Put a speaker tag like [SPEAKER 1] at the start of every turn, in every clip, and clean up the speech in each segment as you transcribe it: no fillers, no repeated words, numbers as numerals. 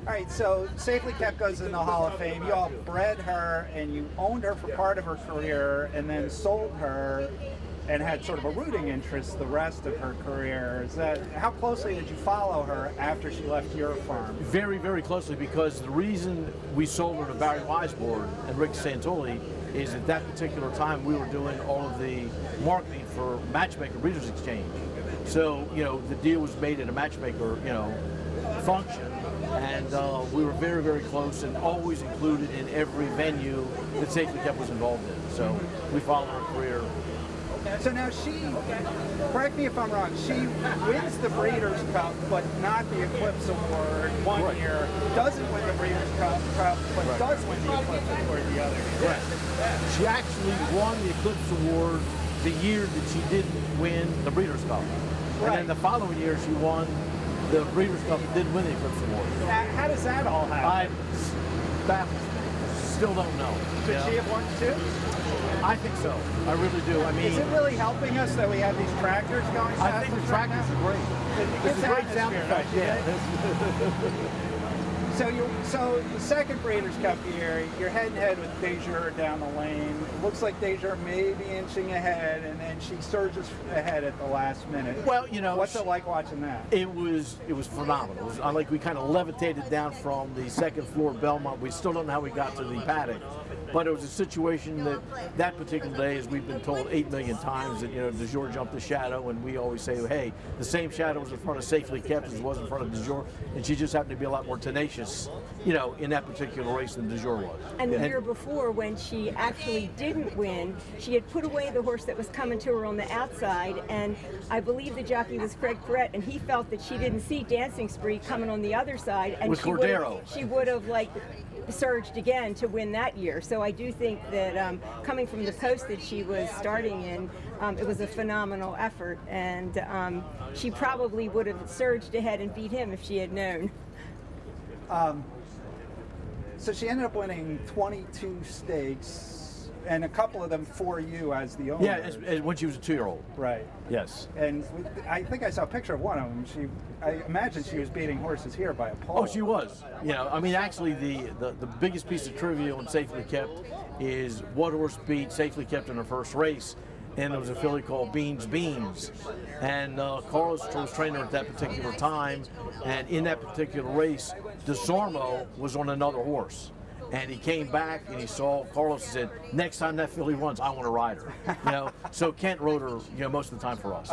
[SPEAKER 1] All right, so Safely Kept goes in the Hall of Fame. You all bred her, and you owned her for part of her career, and then sold her, and had sort of a rooting interest the rest of her career. Is that, how closely did you follow her after she left your farm?
[SPEAKER 2] Very, very closely, because the reason we sold her to Barry Weisborn and Rick Santoli is at that particular time we were doing all of the marketing for Matchmaker Breeders' Exchange. So, you know, the deal was made at a matchmaker, you know, function, and we were very, very close and always included in every venue that Safely Kept was involved in. So we followed her career.
[SPEAKER 1] So now she, correct me if I'm wrong, she wins the Breeders' Cup, but not the Eclipse Award one
[SPEAKER 2] Right.
[SPEAKER 1] year, doesn't win the Breeders' Cup, but
[SPEAKER 2] Right.
[SPEAKER 1] does win the Eclipse Award the other year.
[SPEAKER 2] Correct. She actually won the Eclipse Award the year that she didn't win the Breeders' Cup. And then the following year she won the Breeders' Cup and didn't win the Eclipse Award.
[SPEAKER 1] How does that all happen?
[SPEAKER 2] Baffles me. Still don't know.
[SPEAKER 1] Should she have won too?
[SPEAKER 2] I think so. I really do. I mean,
[SPEAKER 1] is it really helping us that we have these tractors going?
[SPEAKER 2] I think the tractors are great. It's a great sound effect. Yeah.
[SPEAKER 1] So the second Breeders' Cup year, you're head and head with Dejure down the lane. It looks like Dejure may be inching ahead, and then she surges ahead at the last minute.
[SPEAKER 2] Well, you know,
[SPEAKER 1] what's it like watching that?
[SPEAKER 2] It was phenomenal. It was, we kind of levitated down from the second floor of Belmont. We still don't know how we got to the paddock, but it was a situation that particular day, as we've been told 8 million times, that, you know, Dejure jumped the shadow, and we always say, hey, the same shadow was in front of Safely Kept as it was in front of Dejure, and she just happened to be a lot more tenacious, you know, in that particular race than Dejure was.
[SPEAKER 3] And the year before, when she actually didn't win, she had put away the horse that was coming to her on the outside, and I believe the jockey was Craig Perrette, and he felt that she didn't see Dancing Spree coming on the other side, and
[SPEAKER 2] with Cordero.
[SPEAKER 3] She would have like surged again to win that year. So I do think that coming from the post that she was starting in, it was a phenomenal effort, and she probably would have surged ahead and beat him if she had known.
[SPEAKER 1] So she ended up winning 22 stakes, and a couple of them for you as the owner.
[SPEAKER 2] Yeah, when she was a 2-year-old.
[SPEAKER 1] Right.
[SPEAKER 2] Yes.
[SPEAKER 1] And I think I saw a picture of one of them. I imagine she was beating horses here by a pole.
[SPEAKER 2] Oh, she was. You know, I mean, actually, the biggest piece of trivia on Safely Kept is what horse beat Safely Kept in her first race, and there was a filly called Beans Beans. And Carlos was trainer at that particular time, and in that particular race, DeSormo was on another horse. And he came back and he saw Carlos and said, next time that filly runs, I want to ride her. You know, so Kent rode her, you know, most of the time for us.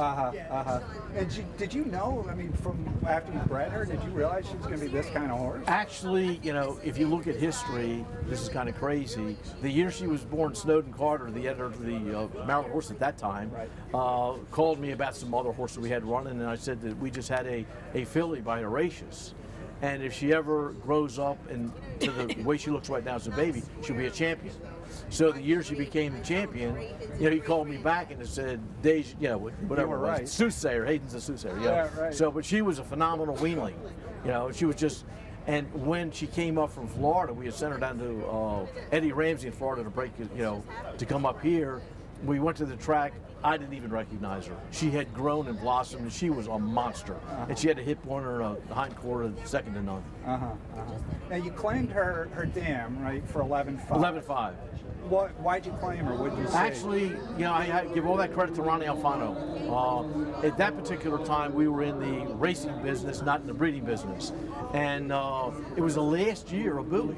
[SPEAKER 1] And did you know, I mean, from after you bred her, did you realize she was going to be this kind of horse?
[SPEAKER 2] Actually, you know, if you look at history, this is kind of crazy. The year she was born, Snowden Carter, the editor of the Maryland Horse at that time, called me about some other horses we had running, and I said that we just had a filly by Horatius. And if she ever grows up and to the way she looks right now as a baby, she'll be a champion. So the year she became the champion, you know, he called me back and said, you know, whatever it was,
[SPEAKER 1] right.
[SPEAKER 2] Soothsayer, Hayden's a soothsayer, yeah.
[SPEAKER 1] Right.
[SPEAKER 2] So, but she was a phenomenal weanling, you know, she was just, and when she came up from Florida, we had sent her down to Eddie Ramsey in Florida to break, you know, to come up here. We went to the track. I didn't even recognize her. She had grown and blossomed, and she was a monster. And she had a hip on her hind quarter, second to none.
[SPEAKER 1] Now you claimed her dam, right, for 11.5.
[SPEAKER 2] 11.5.
[SPEAKER 1] Why'd you claim her? What did you say?
[SPEAKER 2] Actually, you know, I give all that credit to Ronnie Alfano. At that particular time, we were in the racing business, not in the breeding business. And it was the last year of Bowie,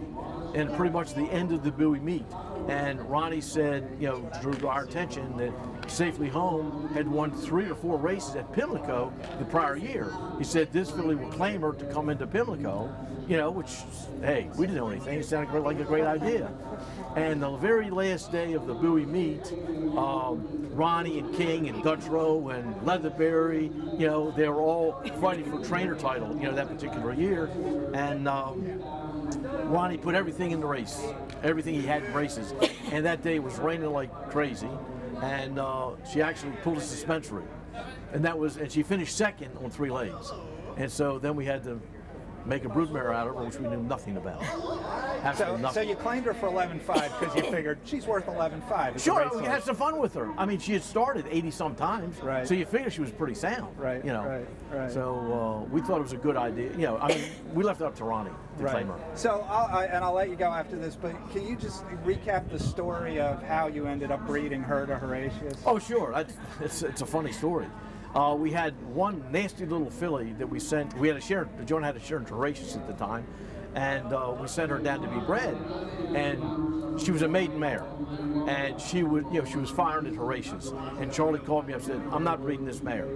[SPEAKER 2] and pretty much the end of the Bowie meet. And Ronnie said, you know, drew to our attention that Safely Home had won 3 or 4 races at Pimlico the prior year. He said this filly would claim her to come into Pimlico, you know, which, hey, we didn't know anything. It sounded like a great idea. And the very last day of the Bowie meet, Ronnie and King and Dutro and Leatherberry, you know, they were all fighting for trainer title, you know, that particular year. And Ronnie put everything in the race, everything he had in races. And that day it was raining like crazy. And she actually pulled a suspensory. And she finished second on 3 legs. And so then we had to make a broodmare out of her, which we knew nothing about. Absolutely
[SPEAKER 1] So
[SPEAKER 2] nothing.
[SPEAKER 1] you claimed her for 11.5 because you figured she's worth 11.5.
[SPEAKER 2] Sure, we had some fun with her. I mean, she had started 80-some times,
[SPEAKER 1] Right.
[SPEAKER 2] so you figure she was pretty sound.
[SPEAKER 1] Right,
[SPEAKER 2] you know.
[SPEAKER 1] right.
[SPEAKER 2] So we thought it was a good idea. You know, I mean, we left it up to Ronnie to claim her.
[SPEAKER 1] So I'll let you go after this, but can you just recap the story of how you ended up breeding her to Horatius?
[SPEAKER 2] Oh, sure. It's a funny story. We had one nasty little filly that we sent. We had JoAnn had a Sharon Horatius at the time, and we sent her down to be bred. And she was a maiden mare, and she was firing at Horatius. And Charlie called me up and said, "I'm not breeding this mare.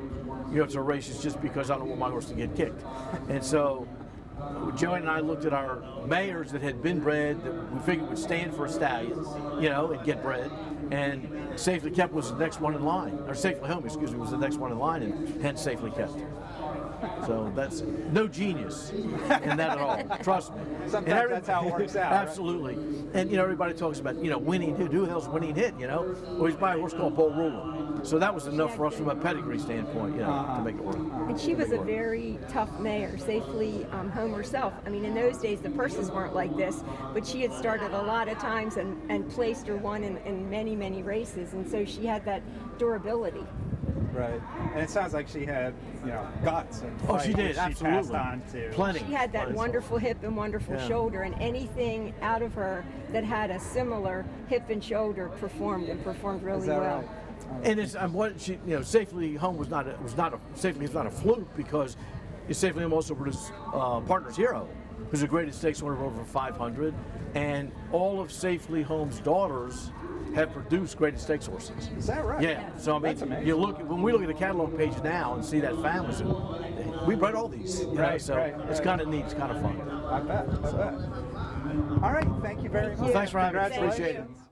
[SPEAKER 2] It's Horatius just because I don't want my horse to get kicked." And so JoAnn and I looked at our mares that had been bred that we figured would stand for a stallion, and get bred. And Safely Kept was the next one in line, or Safely Home, excuse me, was the next one in line, and hence Safely Kept. So that's no genius in that at all. Trust me.
[SPEAKER 1] Sometimes that's how it works out.
[SPEAKER 2] Absolutely. Right? And everybody talks about winning hit. Who the hell's winning hit? Well, he's by a horse called Bull Ruler. So that was enough for us from a pedigree standpoint, to make it work.
[SPEAKER 3] And she was a very tough mare, Safely Home herself. I mean, in those days the purses weren't like this, but she had started a lot of times and placed her won in many, many races, and so she had that durability.
[SPEAKER 1] Right, and it sounds like she had, guts and fight
[SPEAKER 2] she did,
[SPEAKER 1] that
[SPEAKER 2] absolutely.
[SPEAKER 1] She passed on to.
[SPEAKER 2] Plenty.
[SPEAKER 3] She had that wonderful hip and wonderful shoulder, and anything out of her that had a similar hip and shoulder performed really well.
[SPEAKER 1] Right?
[SPEAKER 2] And it's Safely Home Safely is not a fluke because it's Safely Home also produced Partner's Hero, who's a graded stakes winner of over 500, and all of Safely Home's daughters have produced graded stakes horses.
[SPEAKER 1] Is that right?
[SPEAKER 2] Yeah. So I mean, when we look at the catalog page now and see that family, we bred all these. It's kind of neat. It's kind of fun.
[SPEAKER 1] I bet. All right. Thank you very much.
[SPEAKER 2] Well, thanks for having me.
[SPEAKER 1] Congratulations.
[SPEAKER 2] Appreciate it.